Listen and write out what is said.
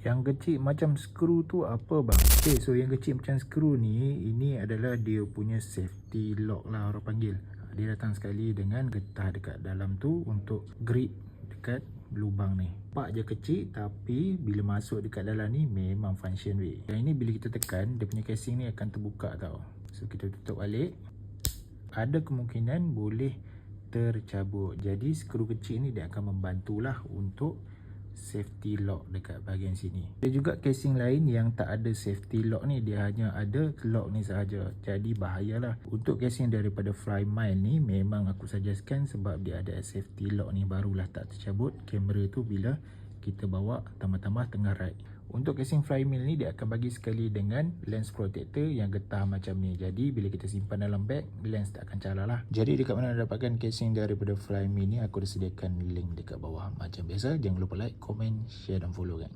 Yang kecil macam skru tu apa bang? Okay, so yang kecil macam skru ni, ini adalah dia punya safety lock lah orang panggil. Dia datang sekali dengan getah dekat dalam tu untuk grip dekat lubang ni. Nampak je kecil tapi bila masuk dekat dalam ni memang function weh. Yang ini bila kita tekan, dia punya casing ni akan terbuka tau. So kita tutup balik. Ada kemungkinan boleh tercabut. Jadi skru kecil ni dia akan membantulah untuk safety lock dekat bahagian sini. Ada juga casing lain yang tak ada safety lock ni, dia hanya ada lock ni sahaja. Jadi bahayalah. Untuk casing daripada Flymile ni memang aku suggestkan sebab dia ada safety lock ni, barulah tak tercabut kamera tu bila kita bawa tambah-tambah tengah ride. Untuk casing Flymile ni dia akan bagi sekali dengan lens protector yang getah macam ni. Jadi bila kita simpan dalam beg, lens tak akan calar lah. Jadi dekat mana dapatkan casing daripada Flymile ni, aku dah sediakan link dekat bawah. Macam biasa, jangan lupa like, komen, share dan follow kan.